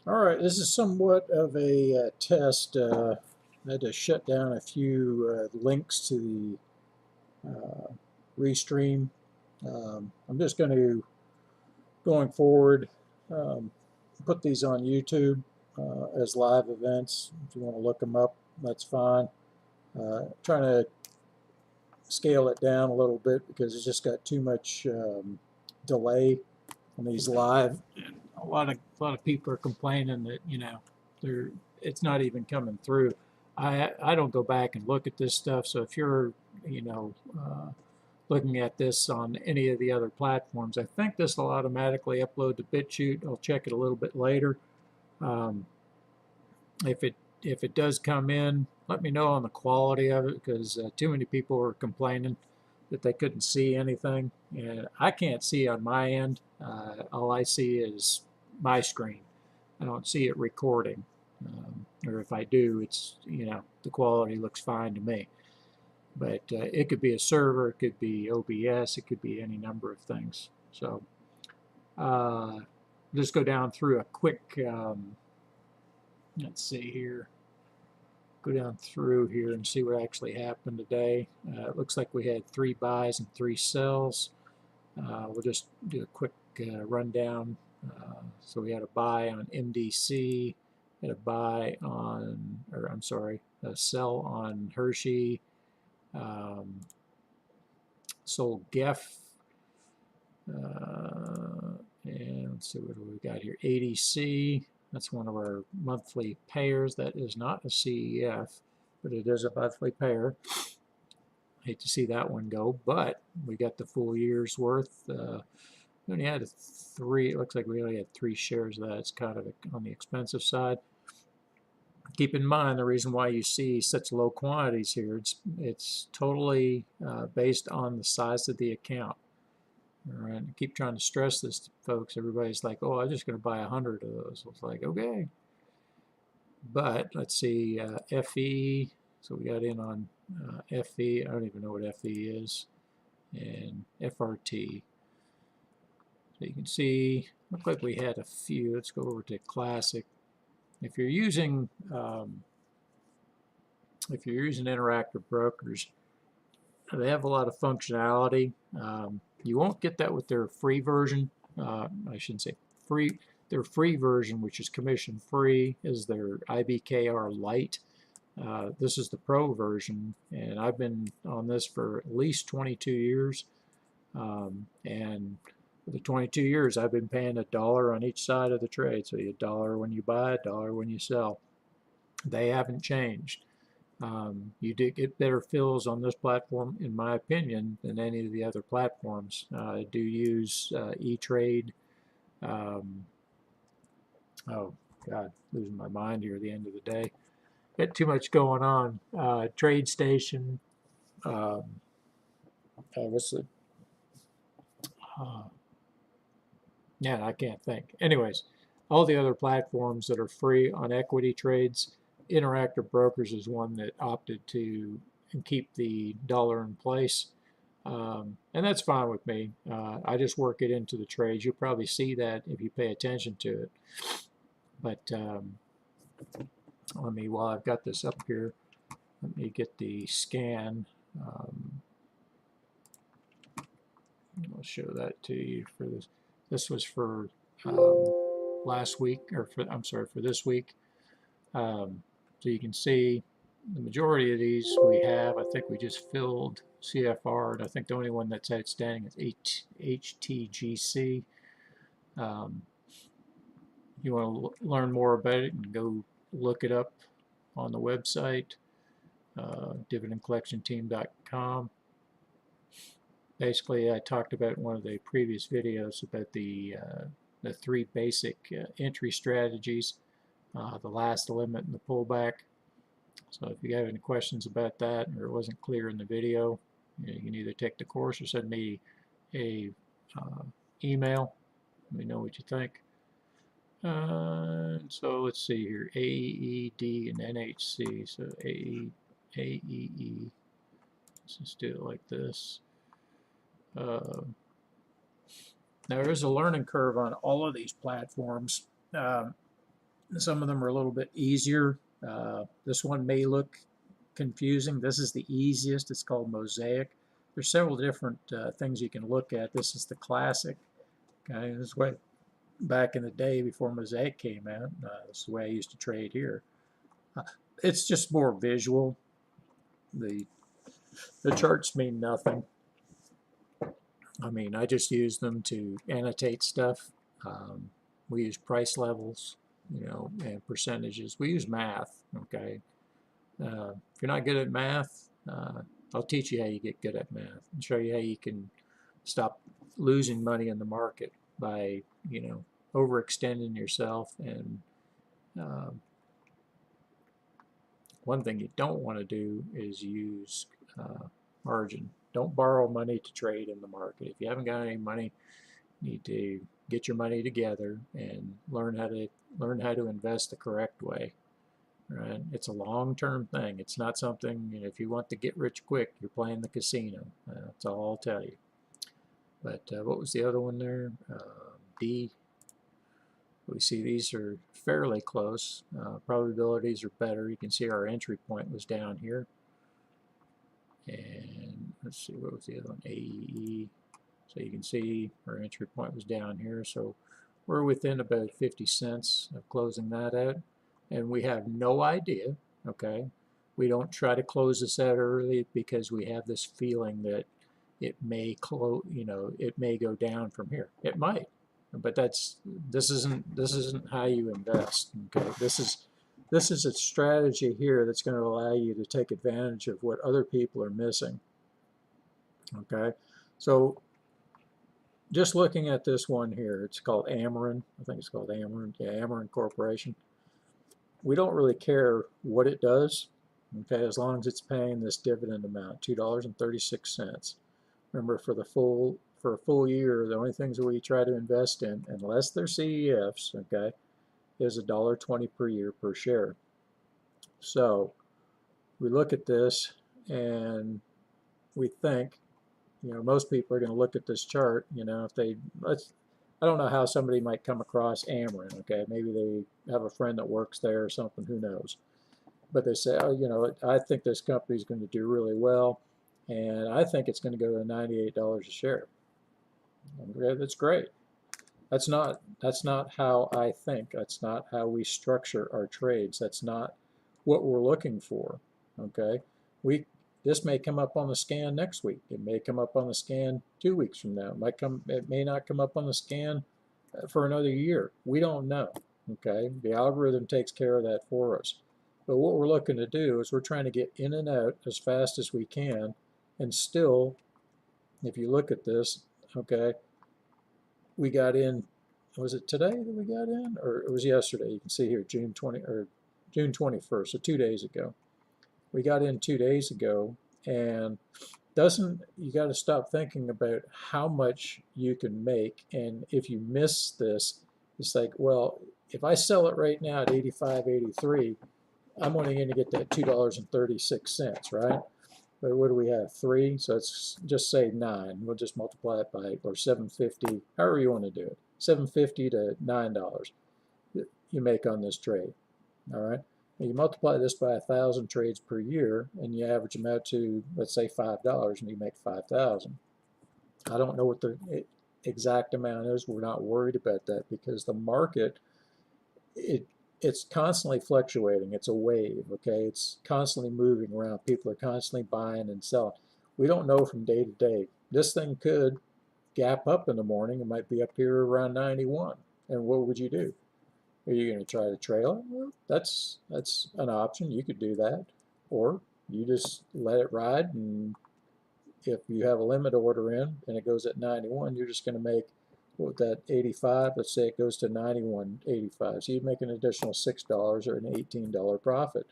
All right, this is somewhat of a test. I had to shut down a few links to the Restream. I'm just going to, going forward, um, put these on YouTube as live events. If you want to look them up, that's fine. Trying to scale it down a little bit because it's just got too much delay on these live. A lot of people are complaining that they're it's not even coming through. I don't go back and look at this stuff. So if you're you know uh, looking at this on any of the other platforms, I think this will automatically upload to BitChute. I'll check it a little bit later. Um, if it does come in, let me know on the quality of it because too many people were complaining that they couldn't see anything, and I can't see on my end. All I see is my screen. I don't see it recording, or if I do, it's the quality looks fine to me. But it could be a server, it could be OBS, it could be any number of things. So just go down through a quick. Let's see here. Go down through here and see what actually happened today. It looks like we had 3 buys and 3 sells. We'll just do a quick rundown. So we had a buy on MDC, had a buy on, or I'm sorry, a sell on Hershey, sold Geff, and let's see what we got here. ADC, that's one of our monthly pairs. That is not a CEF, but it is a monthly pair. Hate to see that one go, but we got the full year's worth. We only had 3. It looks like we only had 3 shares of that. It's kind of on the expensive side. Keep in mind the reason why you see such low quantities here. It's totally based on the size of the account. All right, I keep trying to stress this to folks. Everybody's like, "Oh, I'm just going to buy 100 of those." It's like, okay, but let's see, FE. So we got in on FE. I don't even know what FE is, and FRT. So you can see, look like we had a few. Let's go over to Classic. If you're using Interactive Brokers, they have a lot of functionality. You won't get that with their free version. I shouldn't say free. Their free version, which is commission free, is their IBKR Lite. This is the Pro version, and I've been on this for at least 22 years. And for the 22 years, I've been paying $1 on each side of the trade. So $1 when you buy, $1 when you sell. They haven't changed. You do get better fills on this platform, in my opinion, than any of the other platforms. I do use E-Trade. Oh, God, losing my mind here at the end of the day. Got too much going on. TradeStation. What's the... Yeah, I can't think. Anyways, all the other platforms that are free on equity trades, Interactive Brokers is one that opted to keep the dollar in place. And that's fine with me. I just work it into the trades. You'll probably see that if you pay attention to it. But while I've got this up here, let me get the scan. I'll show that to you for this. This was for last week, or I'm sorry, for this week. So you can see the majority of these we have. I think we just filled CFR, and I think the only one that's outstanding is HTGC. You want to learn more about it and go look it up on the website, dividendcollectionteam.com. Basically, I talked about in one of the previous videos about the 3 basic entry strategies, the last limit and the pullback. So if you have any questions about that or it wasn't clear in the video, you can either take the course or send me a email. Let me know what you think. So let's see here, AED and NHC. So AEE. Let's just do it like this. Now there is a learning curve on all of these platforms. Some of them are a little bit easier. This one may look confusing. This is the easiest. It's called Mosaic. There's several different things you can look at. This is the classic. Okay, this is way back in the day before Mosaic came out. This is the way I used to trade here. It's just more visual. The charts mean nothing. I mean, I just use them to annotate stuff. We use price levels, you know, and percentages. We use math, okay? If you're not good at math, I'll teach you how you get good at math and show you how you can stop losing money in the market by, you know, overextending yourself. And one thing you don't want to do is use margin. Don't borrow money to trade in the market. If you haven't got any money, you need to get your money together and learn how to invest the correct way. Right? It's a long-term thing. It's not something, you know, if you want to get rich quick, you're playing the casino. That's all I'll tell you. But what was the other one there? D. We see these are fairly close. Probabilities are better. You can see our entry point was down here. And let's see, what was the other one? AE. So you can see our entry point was down here. So we're within about 50 cents of closing that out. And we have no idea, okay? We don't try to close this out early because we have this feeling that it may close, you know, it may go down from here. It might, but this isn't how you invest, okay? This is a strategy here that's going to allow you to take advantage of what other people are missing, okay? So just looking at this one here, it's called Ameren. I think it's called Ameren. Yeah, Ameren Corporation. We don't really care what it does, okay, as long as it's paying this dividend amount, $2.36. Remember, for a full year, the only things that we try to invest in, unless they're CEFs, okay, is $1.20 per year per share. So we look at this and we think, you know, most people are going to look at this chart, you know, if they, I don't know how somebody might come across Ameren, okay, maybe they have a friend that works there or something, who knows. But they say, oh, you know, I think this company is going to do really well, and I think it's going to go to $98 a share. Okay, that's great. That's not how I think. That's not how we structure our trades. That's not what we're looking for. Okay, this may come up on the scan next week. It may come up on the scan 2 weeks from now. It may not come up on the scan for another year. We don't know. Okay, the algorithm takes care of that for us. But what we're looking to do is we're trying to get in and out as fast as we can, and still, if you look at this, okay, we got in, was it today that we got in, or it was yesterday? You can see here, June 21st, so 2 days ago. We got in 2 days ago, and you got to stop thinking about how much you can make, and if you miss this, it's like, well, if I sell it right now at 85, 83, I'm only going to get that $2.36, right? But what do we have? 3, so let's just say 9. We'll just multiply it by, or 750, however you want to do it. $7.50 to $9 you make on this trade, all right? You multiply this by 1,000 trades per year, and you average them out to, let's say, $5, and you make 5,000. I don't know what the exact amount is. We're not worried about that because the market, it's constantly fluctuating. It's a wave, okay? It's constantly moving around. People are constantly buying and selling. We don't know from day to day. This thing could gap up in the morning. It might be up here around 91. And what would you do? Are you going to try to trail it? Well, that's an option. You could do that. Or you just let it ride, and if you have a limit order in and it goes at 91, you're just going to make, with that 85, let's say it goes to 91.85. So you make an additional $6 or an $18 profit.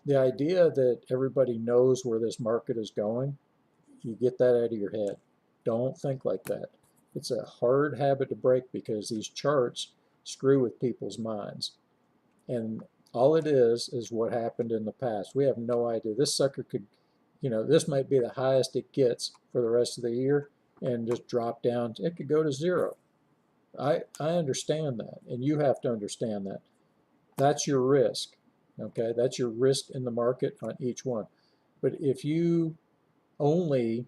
The idea that everybody knows where this market is going, you get that out of your head. Don't think like that. It's a hard habit to break because these charts screw with people's minds. And all it is what happened in the past. We have no idea. This sucker could, you know, this might be the highest it gets for the rest of the year and just drop down. It could go to 0. I understand that, and you have to understand that. That's your risk. Okay, that's your risk in the market on each one. But if you only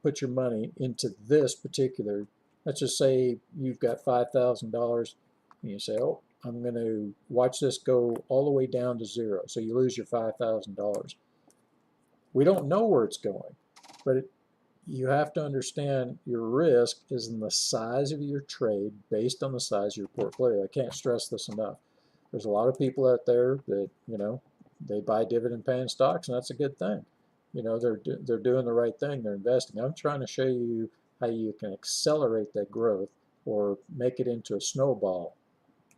put your money into this particular, let's just say you've got $5,000 and you say, oh, I'm going to watch this go all the way down to zero. So you lose your $5,000. We don't know where it's going, but you have to understand your risk is in the size of your trade based on the size of your portfolio. I can't stress this enough. There's a lot of people out there that, they buy dividend paying stocks, and that's a good thing. They're doing the right thing. They're investing. I'm trying to show you how you can accelerate that growth or make it into a snowball.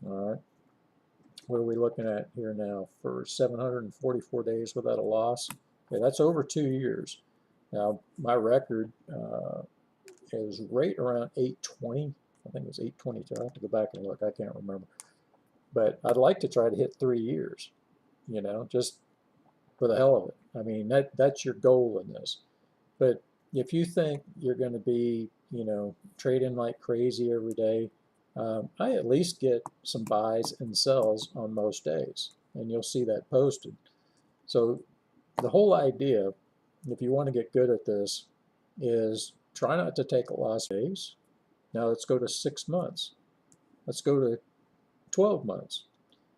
All right. What are we looking at here now for 744 days without a loss? Okay, that's over 2 years. Now, my record is right around 820. I think it was 822. I have to go back and look. I can't remember. But I'd like to try to hit 3 years, just for the hell of it. I mean, that's your goal in this. But if you think you're going to be, trading like crazy every day, I at least get some buys and sells on most days, and you'll see that posted. So the whole idea, if you want to get good at this, is try not to take a loss days. Now let's go to 6 months. Let's go to 12 months.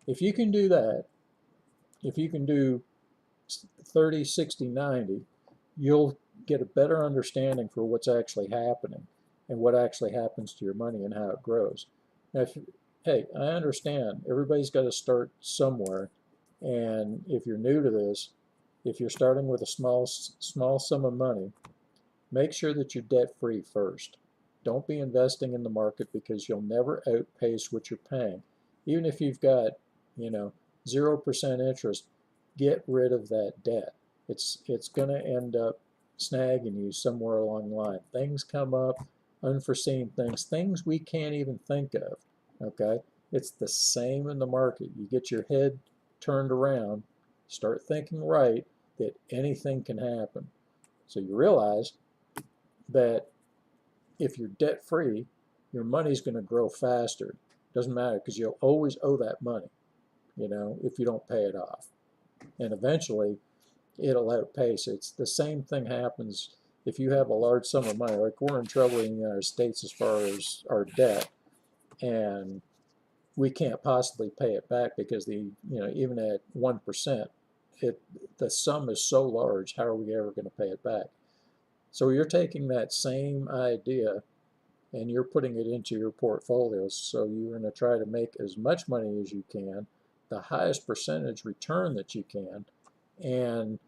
If you can do that, if you can do 30, 60, 90, you'll get a better understanding for what's actually happening and what actually happens to your money and how it grows. Now, hey, I understand everybody's got to start somewhere, and if you're new to this, if you're starting with a small sum of money, make sure that you're debt free first. Don't be investing in the market because you'll never outpace what you're paying. Even if you've got, 0% interest, get rid of that debt. It's going to end up snagging you somewhere along the line. Things come up, unforeseen things we can't even think of. Okay? It's the same in the market. You get your head turned around, start thinking right, that anything can happen. So you realize that if you're debt free, your money's going to grow faster. Doesn't matter because you'll always owe that money, if you don't pay it off. And eventually it'll outpace. It's the same thing happens if you have a large sum of money. Like we're in trouble in the United States as far as our debt, and we can't possibly pay it back because even at 1%, the sum is so large. How are we ever going to pay it back? So you're taking that same idea and you're putting it into your portfolios. So you're going to try to make as much money as you can, the highest percentage return that you can, and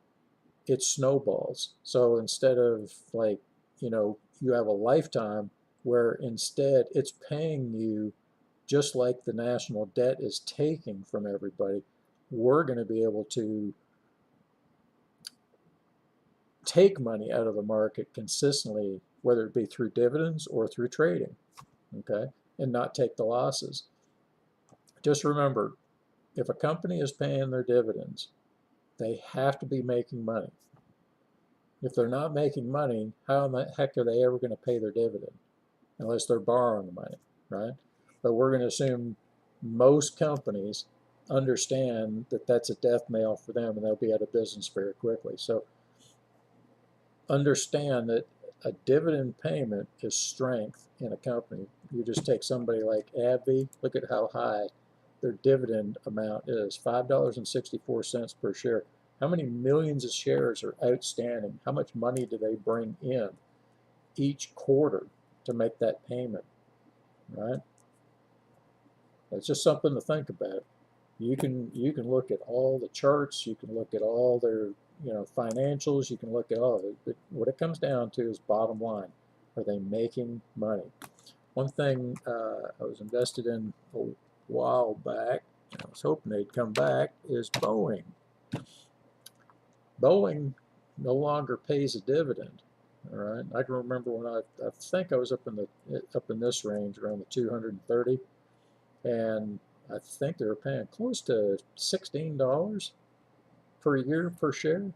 it snowballs. So instead of you have a lifetime where instead it's paying you just like the national debt is taking from everybody, we're going to be able to take money out of the market consistently, whether it be through dividends or through trading, okay, and not take the losses. Just remember, if a company is paying their dividends, they have to be making money. If they're not making money, how in the heck are they ever going to pay their dividend? Unless they're borrowing the money, right? But we're going to assume most companies understand that that's a death knell for them and they'll be out of business very quickly. So understand that a dividend payment is strength in a company. You just take somebody like AbbVie, look at how high their dividend amount is, $5.64 per share. How many millions of shares are outstanding? How much money do they bring in each quarter to make that payment, right? That's just something to think about. You can look at all the charts, you can look at all their financials, you can look at all of it, but what it comes down to is bottom line. Are they making money? One thing I was invested in a while back, and I was hoping they'd come back, is Boeing. Boeing no longer pays a dividend. All right, I can remember when I think I was up in this range around the 230, and I think they were paying close to $16 per year per share.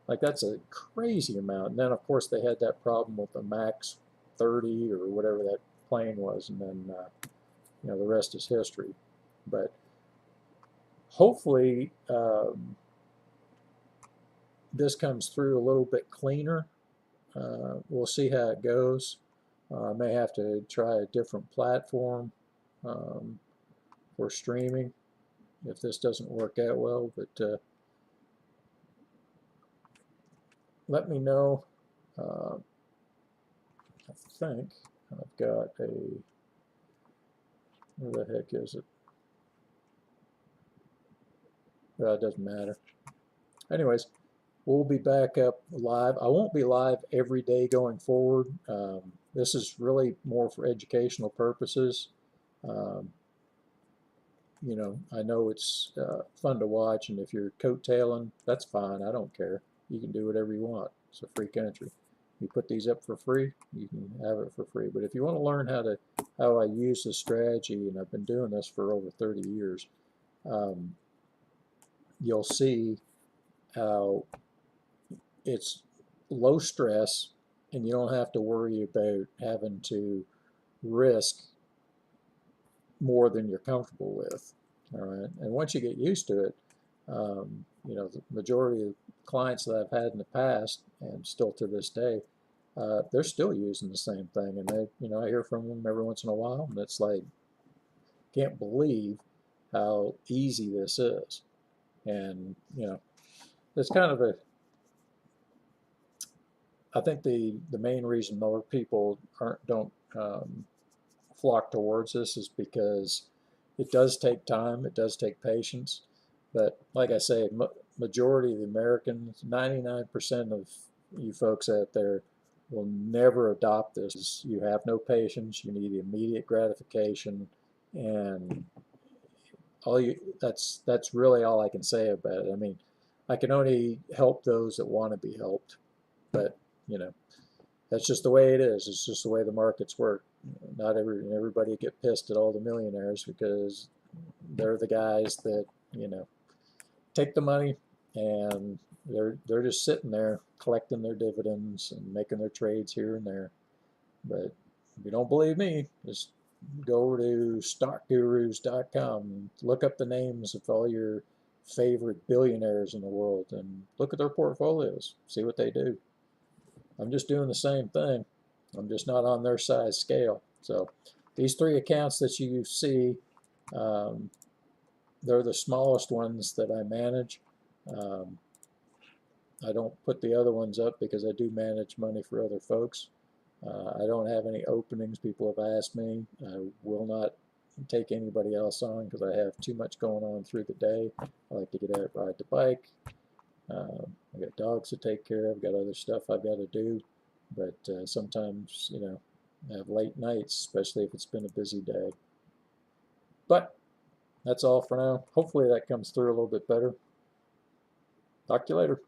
Like that's a crazy amount. And then of course they had that problem with the Max 30 or whatever that plane was, and then the rest is history. But hopefully this comes through a little bit cleaner. We'll see how it goes. I may have to try a different platform um, for streaming if this doesn't work out well, but let me know. I think I've got a, where the heck is it? Well, it doesn't matter. Anyways, we'll be back up live. I won't be live every day going forward. This is really more for educational purposes. Um, you know, I know it's fun to watch, and if you're coattailing, that's fine. I don't care. You can do whatever you want. It's a free country. You put these up for free, you can have it for free. But if you want to learn how I use this strategy, and I've been doing this for over 30 years, um, you'll see how it's low stress, and you don't have to worry about having to risk more than you're comfortable with. All right, and once you get used to it, you know, the majority of clients that I've had in the past, and still to this day, they're still using the same thing, and they, you know, I hear from them every once in a while, and it's like, can't believe how easy this is. And you know, it's kind of a, I think the main reason more people don't flock towards this is because it does take time, it does take patience, but like I say, majority of the Americans, 99% of you folks out there will never adopt this. You have no patience, you need immediate gratification, and that's really all I can say about it. I mean, I can only help those that want to be helped, but you know, that's just the way it is. It's just the way the markets work. Not everybody get pissed at all the millionaires because they're the guys that, you know, take the money and they're just sitting there collecting their dividends and making their trades here and there. But if you don't believe me, just go over to stockgurus.com and look up the names of all your favorite billionaires in the world and look at their portfolios, see what they do. I'm just doing the same thing. I'm just not on their size scale. So these three accounts that you see, um, they're the smallest ones that I manage. Um, I don't put the other ones up because I do manage money for other folks. I don't have any openings. People have asked me. I will not take anybody else on because I have too much going on through the day. I like to get out, ride the bike. I got dogs to take care of. Got other stuff I've got to do. But sometimes, you know, I have late nights, especially if it's been a busy day. But that's all for now. Hopefully that comes through a little bit better. Talk to you later.